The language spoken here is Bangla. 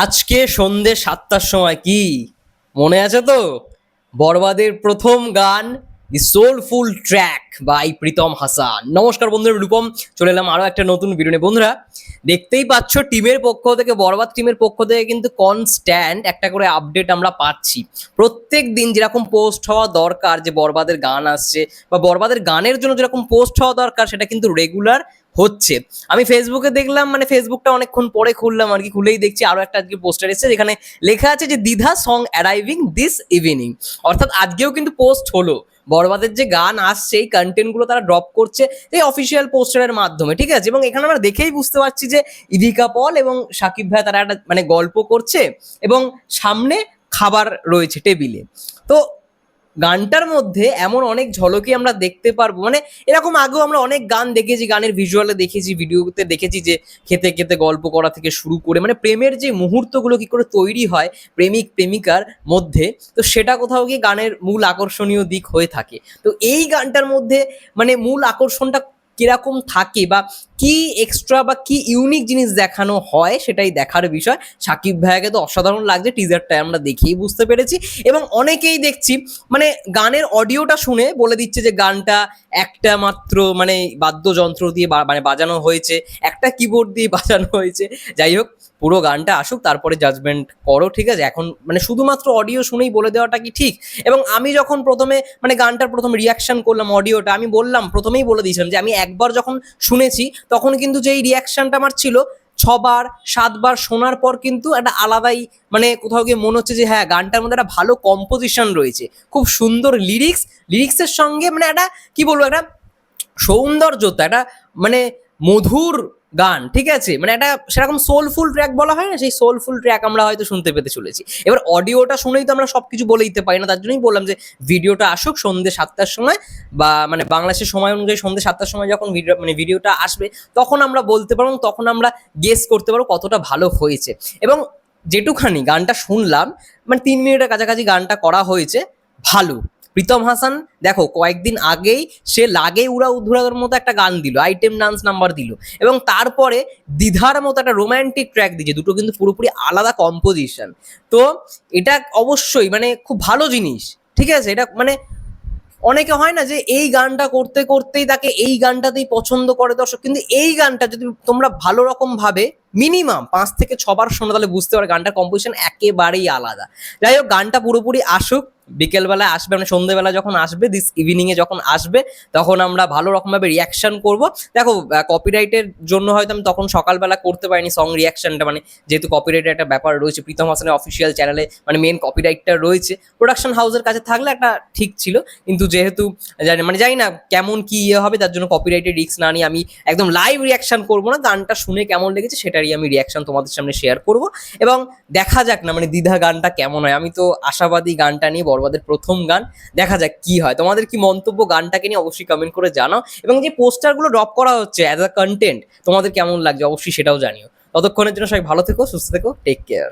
আজকে সন্ধে ৭টার সময় কি মনে আছে তো? বরবাদের প্রথম গান the soulful track by Pritam Hasan. নমস্কার বন্ধুরা, রূপম চলে এলাম আরো একটা নতুন ভিডিও নিয়ে। বন্ধুরা দেখতেই পাচ্ছ, টিমের পক্ষ থেকে, বরবাদ টিমের পক্ষ থেকে কিন্তু কনস্ট্যান্ট একটা করে আপডেট আমরা পাচ্ছি। প্রত্যেক দিন যেরকম পোস্ট হওয়া দরকার, যে বরবাদের গান আসছে বা বরবাদের গানের জন্য যেরকম পোস্ট হওয়া দরকার, সেটা কিন্তু রেগুলার হচ্ছে। আমি ফেসবুকে দেখলাম, মানে ফেসবুকটা অনেকক্ষণ পরে খুললাম আর কি, খুলেই দেখছি আরো একটা আজকে পোস্টার এসেছে যেখানে লেখা আছে যে দ্বিধা সং অ্যারাইভিং দিস ইভিনিং। অর্থাৎ আজকেও কিন্তু পোস্ট হলো, বরবাদের যে গান আসছে এই কন্টেন্টগুলো তারা ড্রপ করছে এই অফিসিয়াল পোস্টারের মাধ্যমে, ঠিক আছে? এবং এখানে আমরা দেখেই বুঝতে পারছি যে ইভিকা পল এবং সাকিব ভাই তারা একটা মানে গল্প করছে এবং সামনে খাবার রয়েছে টেবিলে। তো গানটার মধ্যে এমন অনেক ঝলকই আমরা দেখতে পারবো, মানে এরকম আগেও আমরা অনেক গান দেখেছি, গানের ভিজুয়ালে দেখেছি, ভিডিওতে দেখেছি যে খেতে খেতে গল্প করা থেকে শুরু করে মানে প্রেমের যে মুহূর্তগুলো কি করে তৈরি হয় প্রেমিক প্রেমিকার মধ্যে, তো সেটা কোথাও গিয়ে গানের মূল আকর্ষণীয় দিক হয়ে থাকে। তো এই গানটার মধ্যে মানে মূল আকর্ষণটা কিরকম থাকে বা কি এক্সট্রা বা কি ইউনিক জিনিস দেখানো হয় সেটাই দেখার বিষয়। সাকিব ভাইয়াকে তো অসাধারণ লাগছে, টিজারটা আমরা দেখেই বুঝতে পেরেছি। এবং অনেকেই দেখছি মানে গানের অডিওটা শুনে বলে দিচ্ছে যে গানটা একটা মাত্র মানে বাদ্যযন্ত্র দিয়ে মানে বাজানো হয়েছে, একটা কিবোর্ড দিয়ে বাজানো হয়েছে। যাই হোক, পুরো গানটা আসুক, তারপরে জাজমেন্ট করো, ঠিক আছে? এখন মানে শুধুমাত্র অডিও শুনেই বলে দেওয়াটা কি ঠিক? এবং আমি যখন প্রথমে মানে গানটার প্রথম রিয়াকশন করলাম অডিওটা, আমি বললাম, প্রথমেই বলে দিয়েছিলাম যে আমি একবার যখন শুনেছি তখন কিন্তু যেই রিয়াকশনটা আমার ছিল, ৬ বার ৭ বার শোনার পর কিন্তু একটা আলাদাই মানে কোথাও গিয়ে মনে হচ্ছে যে হ্যাঁ, গানটার মধ্যে একটা ভালো কম্পোজিশন রয়েছে, খুব সুন্দর লিরিক্সের সঙ্গে মানে একটা কি বলবো, একটা সৌন্দর্যতা, একটা মানে মধুর গান, ঠিক আছে? মানে একটা সেরকম সোলফুল ট্র্যাক বলা হয় না, সেই সোলফুল ট্র্যাক আমরা হয়তো শুনতে পেতে চলেছি। এবার অডিওটা শুনেই তো আমরা সবকিছু বলে দিতে পারি না, তার জন্যই বললাম যে ভিডিওটা আসুক সন্ধ্যে ৭টার সময়, বা মানে বাংলাদেশের সময় অনুযায়ী সন্ধ্যে ৭টার সময় যখন ভিডিওটা আসবে, তখন আমরা বলতে পারবো, তখন আমরা গেস করতে পারবো কতটা ভালো হয়েছে। এবং যেটুখানি গানটা শুনলাম, মানে ৩ মিনিটের কাছাকাছি গানটা করা হয়েছে, ভালো। প্রীতম হাসান দেখো কয়েকদিন আগেই সে লাগে উড়া উধুরার মতো একটা গান দিল, আইটেম ডান্স নাম্বার দিল, এবং তারপরে দ্বিধার মতো একটা রোম্যান্টিক ট্র্যাক দিয়েছে, দুটো কিন্তু পুরোপুরি আলাদা কম্পোজিশন। তো এটা অবশ্যই মানে খুব ভালো জিনিস, ঠিক আছে? এটা মানে অনেকে হয় না যে এই গানটা করতে করতেই তাকে এই গানটাতেই পছন্দ করে দর্শক, কিন্তু এই গানটা যদি তোমরা ভালো রকম ভাবে মিনিমাম ৫ থেকে ৬ বার শোনো, তাহলে বুঝতে পারো গানটার কম্পোজিশন একেবারেই আলাদা। যাই হোক, গানটা পুরোপুরি আসুক, বিকেলবেলায় আসবে মানে সন্ধ্যেবেলা যখন আসবে, দিস ইভিনিং এ যখন আসবে, তখন আমরা ভালো রকম ভাবে রিয়াকশন করব। দেখো কপিরাইটের জন্য হয়তো আমি তখন সকালবেলা করতে পারিনি সং রিয়াকশনটা, মানে যেহেতু কপিরাইটের একটা ব্যাপার রয়েছে, প্রীতম হাসানের অফিসিয়াল চ্যানেলে মানে মেন কপিরাইটটা রয়েছে, প্রোডাকশন হাউসের কাছে থাকলে একটা ঠিক ছিল। কিন্তু যেহেতু জানি না কেমন কি ইয়ে হবে, তার জন্য কপিরাইটের রিস্ক না নিয়ে আমি একদম লাইভ রিয়াকশন করবো না, গানটা শুনে কেমন লেগেছে সেটারই আমি রিয়াকশন তোমাদের সামনে শেয়ার করব। এবং দেখা যাক না মানে দ্বিধা গানটা কেমন হয়। আমি তো আশাবাদী গানটা নিয়ে, বরবাদের প্রথম গান, দেখা যাক কি হয়। তোমাদের কি মন্তব্য গানটাকে নিয়ে অবশ্যই কমেন্ট করে জানাও, এবং যে পোস্টারগুলো ড্রপ করা হচ্ছে অ্যাজ আ কন্টেন্ট তোমাদের কেমন লাগছে অবশ্যই সেটাও জানিও। ততক্ষণের জন্য সবাই ভালো থেকো, সুস্থ থেকো, টেক কেয়ার।